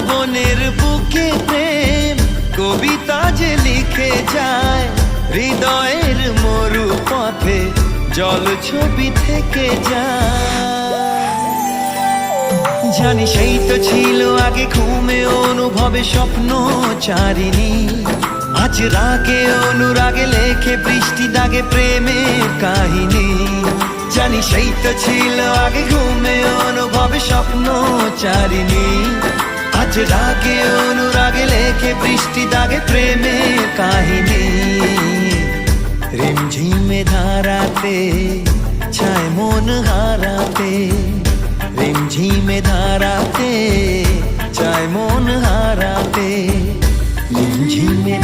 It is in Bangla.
বনের বুকে প্রেম কবিতা যে লিখে যায়, হৃদয়ের মরু পথে জল ছবি থেকে যায়। জানি সেই তো ছিল আগে ঘুমে অনুভবে স্বপ্ন চারিণী, আজ রাগে অনুরাগে লেখে বৃষ্টি দাগে প্রেমের কাহিনী। জানি সেই তো ছিল আগে ঘুমে অনুভবে স্বপ্ন চারিণী, আজ রাগে অনুরাগে লেখে বৃষ্টি দাগে প্রেমের কাহিনী। রিমঝিমে ধারাতে ছায় মন হারাতে, রিমঝিমে ধারাতে চায় মন হারাতে, রিমঝিমে